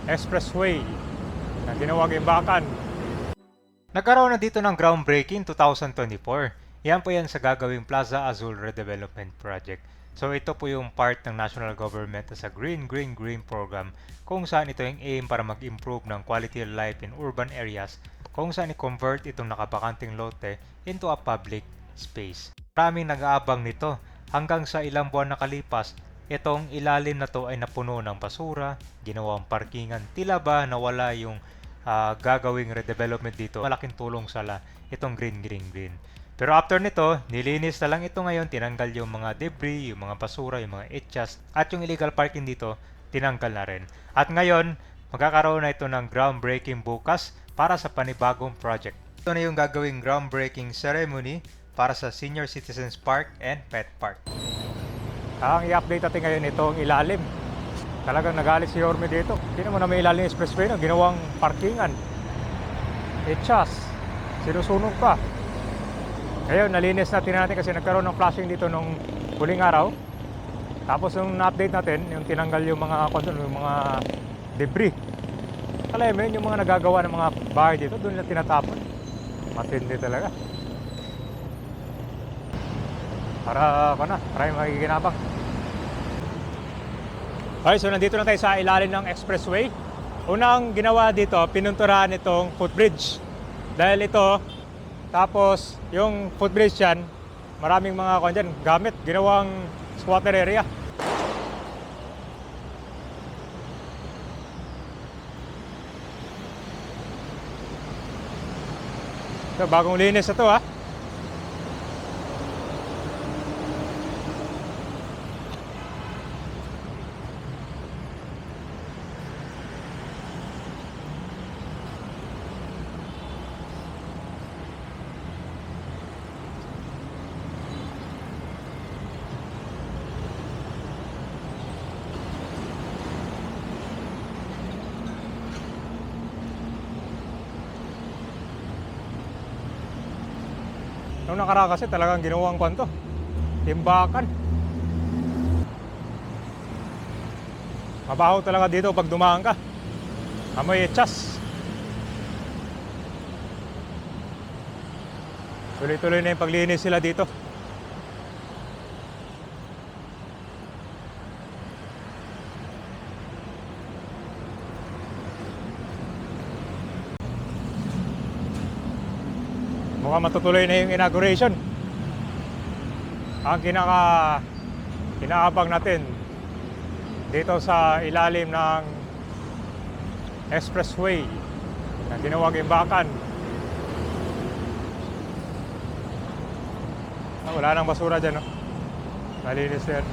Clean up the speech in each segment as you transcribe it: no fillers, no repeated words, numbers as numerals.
Expressway na ginawang imbakan. Nagkaroon na dito ng groundbreaking 2024. Yan po yan sa gagawing Plaza Azul Redevelopment Project. So ito po yung part ng national government sa Green Green Green program kung saan ito yung aim para mag-improve ng quality of life in urban areas kung saan i-convert itong nakabakanting lote into a public space. Maraming nag-aabang nito hanggang sa ilang buwan nakalipas itong ilalim na to ay napuno ng basura, ginawang parkingan, tila ba nawala yung gagawing redevelopment dito. Malaking tulong sala itong green green green. Pero after nito, nilinis na lang ito ngayon, tinanggal yung mga debris, yung mga basura, yung mga etchas, at yung illegal parking dito, tinanggal na rin. At ngayon, magkakaroon na ito ng groundbreaking bukas para sa panibagong project. Ito na yung gagawing groundbreaking ceremony para sa Senior Citizens Park and Pet Park. Ang i-update natin ngayon itong ilalim. Talagang nagalit si Yorme dito. Hindi naman na may ilalim yung expressway na ginawang parkingan. Etchas. Sinusunog pa. Ngayon, nalinis natin kasi nagkaroon ng flashing dito nung huling araw. Tapos yung na-update natin, yung tinanggal yung mga debris. Alam mo yun, yung mga nagagawa ng mga bahay dito, doon na tinatapon. Matindi talaga. Maraming makikinabang. Okay, so nandito na tayo sa ilalim ng expressway. Unang ginawa dito, pinunturahan itong footbridge. Dahil ito, tapos yung footbridge yan, maraming mga gamit, ginawang squatter area. So, bagong linis na to ha. Nung nakaraan kasi talagang ginawang kwanto. Timbakan. Mabaho talaga dito pag dumaan ka. Amoy etchas. Tuloy-tuloy na yung paglinis sila dito. Mukhang matutuloy na yung inauguration. Ang kinaabang natin dito sa ilalim ng expressway na ginawang imbakan. Wala nang basura dyan, no? Malinis yan.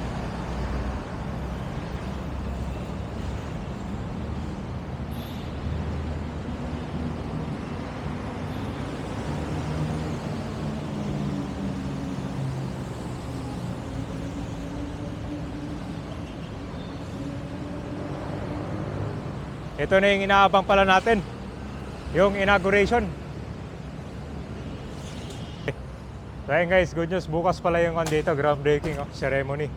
Ito na yung inaabang pala natin, yung inauguration. So ayun guys, good news, bukas pala yung dito, groundbreaking ceremony.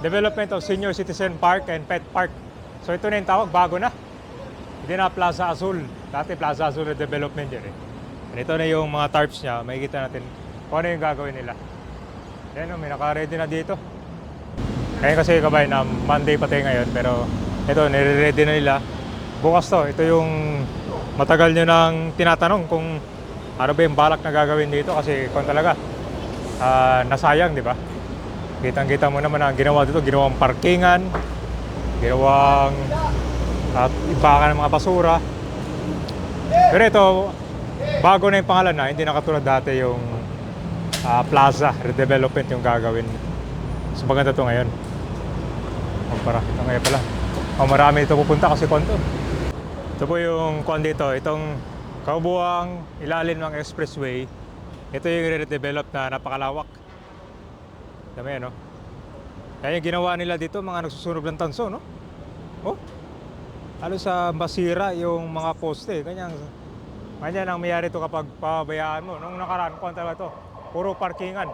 Development of Senior Citizen Park and Pet Park. So ito na yung tawag, bago na. Hindi na Plaza Azul. Dati Plaza Azul Development yun eh. And ito na yung mga tarps niya, makikita natin kung ano yung gagawin nila. Yan, may naka-ready na dito. Ngayon kasi kabay na Monday pa tayo ngayon, pero ito, nire-ready na nila. Bukas to, ito yung matagal nyo nang tinatanong kung ano ba yung balak na gagawin dito kasi kung talaga nasayang, di ba? Kitang-kita mo naman ang ginawa dito, ginawang parkingan, ginawang ibakan ng mga basura. Pero ito, bago na yung pangalan na, hindi na katulad dati yung plaza redevelopment yung gagawin. So maganda to ngayon. Ito ngayon pala. Marami ito pupunta kasi konto. Ito po yung kwan dito, itong kaubuang ilalim ng expressway. Ito yung redevelop na napakalawak. Dami yan, no? Kaya yung ginawa nila dito, mga nagsusunog ng tanso, no? Oh, halos sa masira yung mga poste. Ganyan ang mayari ito kapag pabayaan mo. Nung nakaraan, kwan talaga ito, puro parkingan.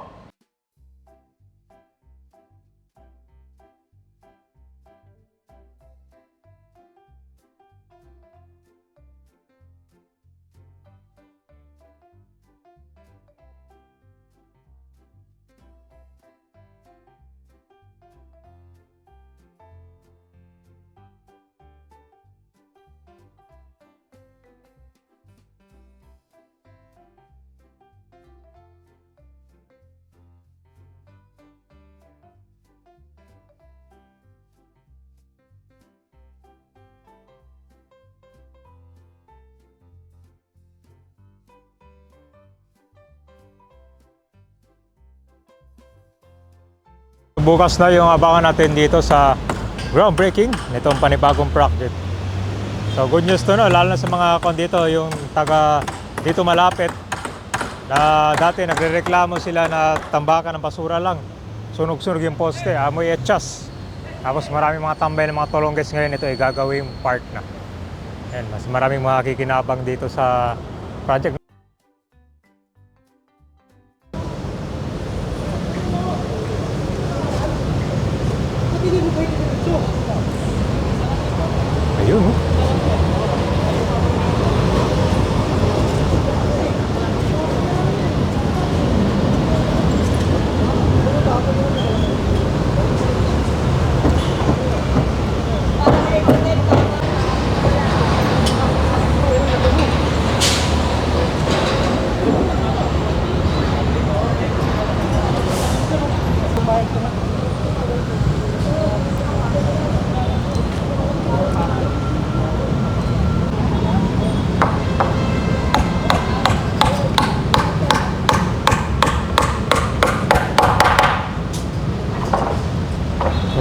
bukas na yung abangan natin dito sa groundbreaking nitong panibagong project. So good news to, no, lalo na sa mga dito, yung taga dito malapit na dati nagrereklamo sila na tambakan ng basura lang. Sunog-sunog yung poste, amoy etchas. Tapos maraming mga tambay ng mga tolongges ngayon, ito ay gagawing park na. Yan, mas maraming mga kikinabang dito sa project. Ayun, oh.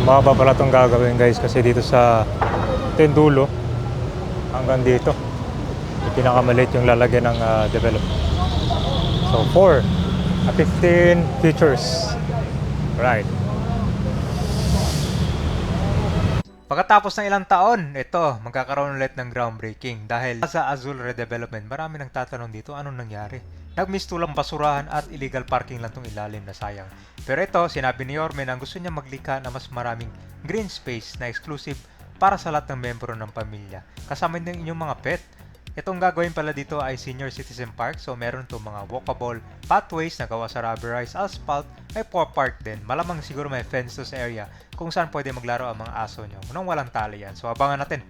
Mababa pala itong gagawin, guys, kasi dito sa dulo hanggang dito yung pinakamaliit yung lalagyan ng development. So 15 features, right? Pagkatapos ng ilang taon, ito, magkakaroon ulit ng groundbreaking dahil sa Azul Redevelopment, marami nang tatanong dito anong nangyari. Nagmistulang basurahan at illegal parking lang tong ilalim, na sayang. Pero ito, sinabi ni Yorme na gusto niya maglikha na mas maraming green space na exclusive para sa lahat ng membro ng pamilya. Kasama din inyong mga pet. Itong gagawin pala dito ay senior citizen park, so meron itong mga walkable pathways na gawa sa rubberized asphalt, may park din. Malamang siguro may fence to sa area kung saan pwede maglaro ang mga aso nyo nang walang tali yan. So abangan natin.